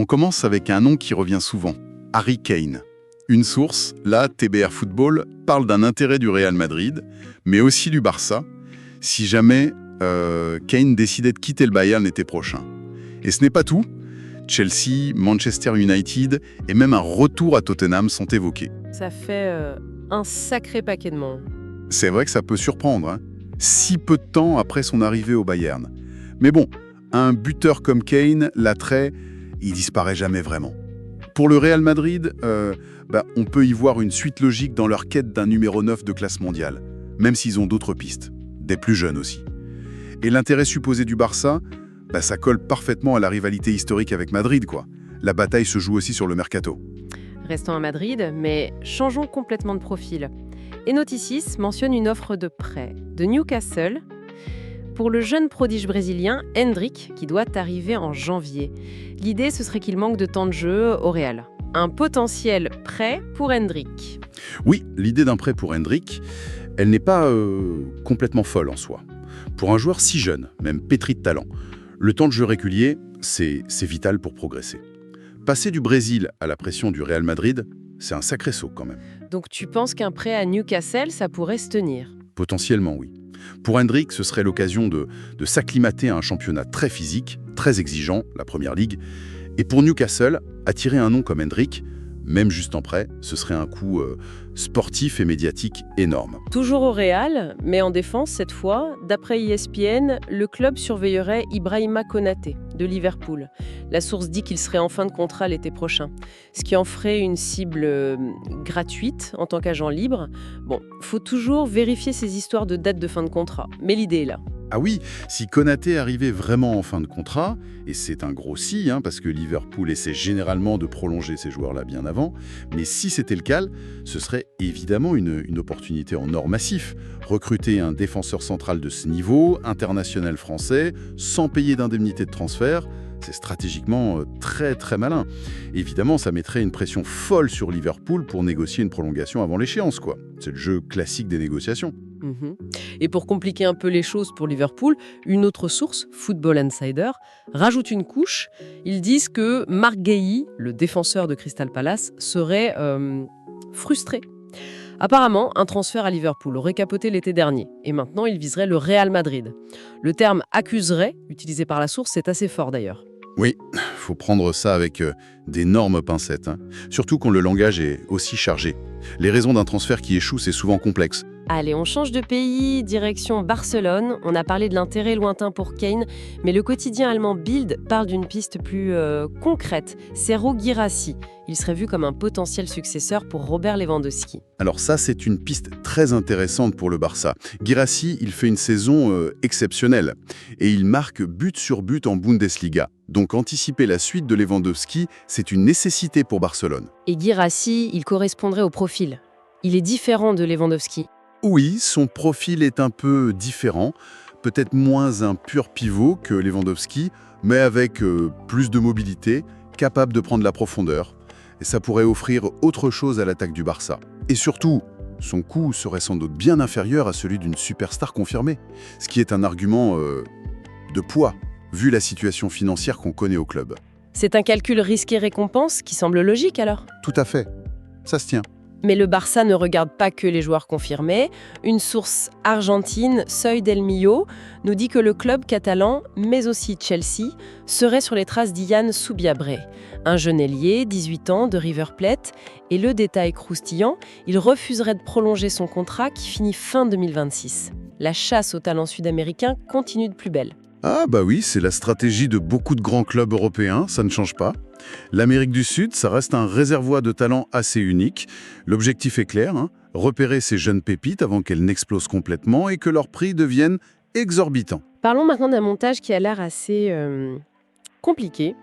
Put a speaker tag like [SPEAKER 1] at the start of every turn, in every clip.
[SPEAKER 1] On commence avec un nom qui revient souvent, Harry Kane. Une source, là, TBR Football, parle d'un intérêt du Real Madrid, mais aussi du Barça, si jamais Kane décidait de quitter le Bayern l'été prochain. Et ce n'est pas tout. Chelsea, Manchester United et même un retour à Tottenham sont évoqués.
[SPEAKER 2] Ça fait un sacré paquet de monde.
[SPEAKER 1] C'est vrai que ça peut surprendre, hein, si peu de temps après son arrivée au Bayern. Mais bon, un buteur comme Kane, l'attrait, il disparaît jamais vraiment. Pour le Real Madrid, on peut y voir une suite logique dans leur quête d'un numéro 9 de classe mondiale, même s'ils ont d'autres pistes, des plus jeunes aussi. Et l'intérêt supposé du Barça, ça colle parfaitement à la rivalité historique avec Madrid, quoi. La bataille se joue aussi sur le mercato.
[SPEAKER 2] Restons à Madrid, mais changeons complètement de profil. Enoticis mentionne une offre de prêt de Newcastle pour le jeune prodige brésilien Endrick, qui doit arriver en janvier. L'idée, ce serait qu'il manque de temps de jeu au Real. Un potentiel prêt pour Endrick.
[SPEAKER 1] Oui, l'idée d'un prêt pour Endrick, elle n'est pas complètement folle en soi. Pour un joueur si jeune, même pétri de talent, le temps de jeu régulier, c'est vital pour progresser. Passer du Brésil à la pression du Real Madrid, c'est un sacré saut quand même.
[SPEAKER 2] Donc tu penses qu'un prêt à Newcastle, ça pourrait se tenir?
[SPEAKER 1] Potentiellement, oui. Pour Endrick, ce serait l'occasion de s'acclimater à un championnat très physique, très exigeant, la Première Ligue. Et pour Newcastle, attirer un nom comme Endrick, même juste en prêt, ce serait un coup sportif et médiatique énorme.
[SPEAKER 2] Toujours au Real, mais en défense cette fois, d'après ESPN, le club surveillerait Ibrahima Konaté de Liverpool. La source dit qu'il serait en fin de contrat l'été prochain, ce qui en ferait une cible gratuite en tant qu'agent libre. Bon, faut toujours vérifier ces histoires de date de fin de contrat, mais l'idée est là.
[SPEAKER 1] Ah oui, si Konaté arrivait vraiment en fin de contrat, et c'est un gros si, parce que Liverpool essaie généralement de prolonger ces joueurs-là bien avant, mais si c'était le cas, ce serait évidemment une opportunité en or massif. Recruter un défenseur central de ce niveau, international français, sans payer d'indemnité de transfert, c'est stratégiquement très très malin. Évidemment, ça mettrait une pression folle sur Liverpool pour négocier une prolongation avant l'échéance, quoi. C'est le jeu classique des négociations.
[SPEAKER 2] Et pour compliquer un peu les choses pour Liverpool, une autre source, Football Insider, rajoute une couche. Ils disent que Marc Guéhi, le défenseur de Crystal Palace, serait frustré. Apparemment, un transfert à Liverpool aurait capoté l'été dernier, et maintenant il viserait le Real Madrid. Le terme « accuserait », utilisé par la source, c'est assez fort d'ailleurs.
[SPEAKER 1] Oui, faut prendre ça avec d'énormes pincettes, surtout quand le langage est aussi chargé. Les raisons d'un transfert qui échoue, c'est souvent complexe.
[SPEAKER 2] Allez, on change de pays, direction Barcelone. On a parlé de l'intérêt lointain pour Kane, mais le quotidien allemand Bild parle d'une piste plus concrète. Serhou Guirassy. Il serait vu comme un potentiel successeur pour Robert Lewandowski.
[SPEAKER 1] Alors ça, c'est une piste très intéressante pour le Barça. Guirassy, il fait une saison exceptionnelle et il marque but sur but en Bundesliga. Donc anticiper la suite de Lewandowski, c'est une nécessité pour Barcelone.
[SPEAKER 2] Et Guirassy, il correspondrait au profil. Il est différent de Lewandowski.
[SPEAKER 1] Oui, son profil est un peu différent, peut-être moins un pur pivot que Lewandowski, mais avec plus de mobilité, capable de prendre la profondeur. Et ça pourrait offrir autre chose à l'attaque du Barça. Et surtout, son coût serait sans doute bien inférieur à celui d'une superstar confirmée, ce qui est un argument de poids, vu la situation financière qu'on connaît au club.
[SPEAKER 2] C'est un calcul risque-récompense qui semble logique alors?
[SPEAKER 1] Tout à fait, ça se tient.
[SPEAKER 2] Mais le Barça ne regarde pas que les joueurs confirmés. Une source argentine, Soy del Millo, nous dit que le club catalan, mais aussi Chelsea, serait sur les traces d'Ian Soubiabré, un jeune ailier, 18 ans, de River Plate. Et le détail croustillant, il refuserait de prolonger son contrat qui finit fin 2026. La chasse aux talents sud-américains continue de plus belle.
[SPEAKER 1] Ah bah oui, c'est la stratégie de beaucoup de grands clubs européens, ça ne change pas. L'Amérique du Sud, ça reste un réservoir de talents assez unique. L'objectif est clair, repérer ces jeunes pépites avant qu'elles n'explosent complètement et que leur prix devienne exorbitant.
[SPEAKER 2] Parlons maintenant d'un montage qui a l'air assez compliqué.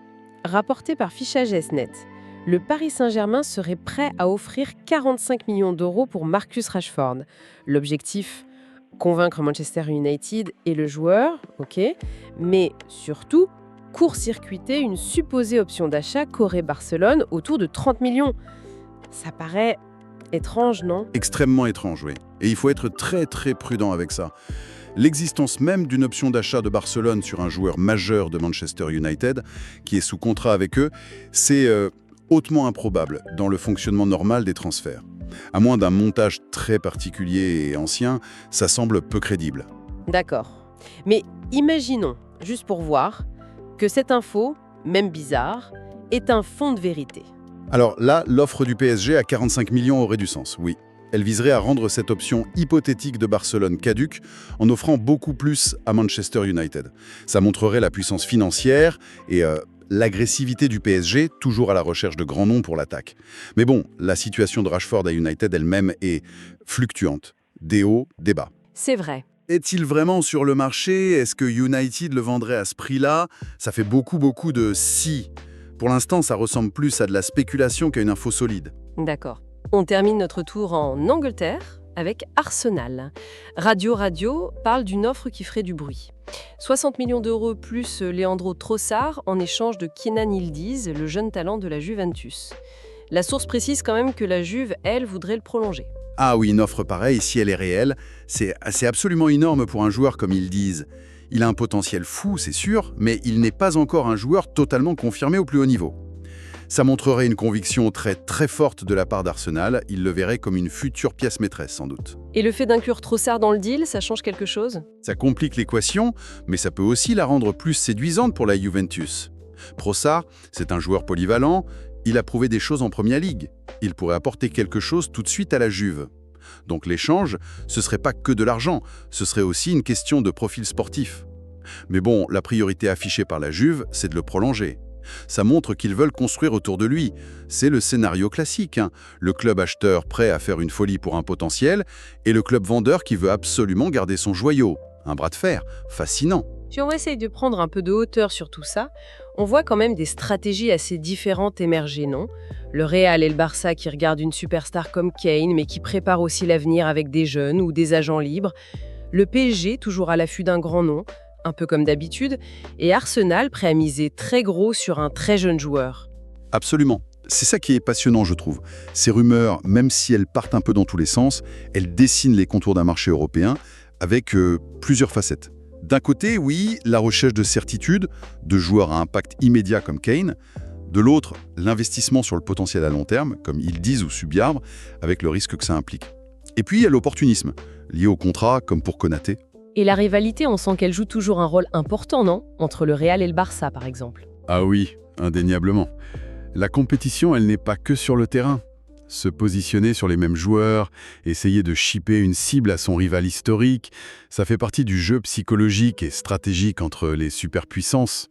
[SPEAKER 2] Rapporté par Fichages.net, le Paris Saint-Germain serait prêt à offrir 45 millions d'euros pour Marcus Rashford. L'objectif, convaincre Manchester United et le joueur, ok, mais surtout court-circuiter une supposée option d'achat qu'aurait Barcelone autour de 30 millions. Ça paraît étrange, non?
[SPEAKER 1] Extrêmement étrange, oui. Et il faut être très très prudent avec ça. L'existence même d'une option d'achat de Barcelone sur un joueur majeur de Manchester United, qui est sous contrat avec eux, c'est hautement improbable dans le fonctionnement normal des transferts. À moins d'un montage très particulier et ancien, ça semble peu crédible.
[SPEAKER 2] D'accord. Mais imaginons, juste pour voir, que cette info, même bizarre, est un fond de vérité.
[SPEAKER 1] Alors là, l'offre du PSG à 45 millions aurait du sens, oui. Elle viserait à rendre cette option hypothétique de Barcelone caduque en offrant beaucoup plus à Manchester United. Ça montrerait la puissance financière et l'agressivité du PSG, toujours à la recherche de grands noms pour l'attaque. Mais bon, la situation de Rashford à United elle-même est fluctuante. Des hauts, des bas.
[SPEAKER 2] C'est vrai.
[SPEAKER 1] Est-il vraiment sur le marché? Est-ce que United le vendrait à ce prix-là? Ça fait beaucoup de si. Pour l'instant, ça ressemble plus à de la spéculation qu'à une info solide.
[SPEAKER 2] D'accord. On termine notre tour en Angleterre avec Arsenal. Radio parle d'une offre qui ferait du bruit. 60 millions d'euros plus Leandro Trossard en échange de Kenan Yildiz, le jeune talent de la Juventus. La source précise quand même que la Juve, elle, voudrait le prolonger.
[SPEAKER 1] Ah oui, une offre pareille, si elle est réelle, c'est absolument énorme pour un joueur comme Yildiz. Il a un potentiel fou, c'est sûr, mais il n'est pas encore un joueur totalement confirmé au plus haut niveau. Ça montrerait une conviction très forte de la part d'Arsenal. Il le verrait comme une future pièce maîtresse, sans doute.
[SPEAKER 2] Et le fait d'inclure Trossard dans le deal, ça change quelque chose?
[SPEAKER 1] Ça complique l'équation, mais ça peut aussi la rendre plus séduisante pour la Juventus. Trossard, c'est un joueur polyvalent. Il a prouvé des choses en Première Ligue. Il pourrait apporter quelque chose tout de suite à la Juve. Donc l'échange, ce serait pas que de l'argent, ce serait aussi une question de profil sportif. Mais bon, la priorité affichée par la Juve, c'est de le prolonger. Ça montre qu'ils veulent construire autour de lui. C'est le scénario classique, hein. Le club acheteur prêt à faire une folie pour un potentiel et le club vendeur qui veut absolument garder son joyau. Un bras de fer, fascinant.
[SPEAKER 2] Si on essaye de prendre un peu de hauteur sur tout ça, on voit quand même des stratégies assez différentes émerger, non? Le Real et le Barça qui regardent une superstar comme Kane, mais qui préparent aussi l'avenir avec des jeunes ou des agents libres. Le PSG, toujours à l'affût d'un grand nom, un peu comme d'habitude, et Arsenal prêt à miser très gros sur un très jeune joueur.
[SPEAKER 1] Absolument. C'est ça qui est passionnant, je trouve. Ces rumeurs, même si elles partent un peu dans tous les sens, elles dessinent les contours d'un marché européen avec plusieurs facettes. D'un côté, oui, la recherche de certitude, de joueurs à impact immédiat comme Kane. De l'autre, l'investissement sur le potentiel à long terme, comme Yildiz ou Subiarbre, avec le risque que ça implique. Et puis, il y a l'opportunisme, lié au contrat, comme pour Konaté.
[SPEAKER 2] Et la rivalité, on sent qu'elle joue toujours un rôle important, non? Entre le Real et le Barça, par exemple.
[SPEAKER 1] Ah oui, indéniablement. La compétition, elle n'est pas que sur le terrain. Se positionner sur les mêmes joueurs, essayer de shipper une cible à son rival historique, ça fait partie du jeu psychologique et stratégique entre les superpuissances.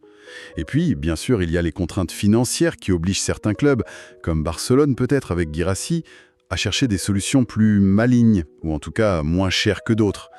[SPEAKER 1] Et puis, bien sûr, il y a les contraintes financières qui obligent certains clubs, comme Barcelone peut-être avec Guirassy, à chercher des solutions plus malignes, ou en tout cas moins chères que d'autres.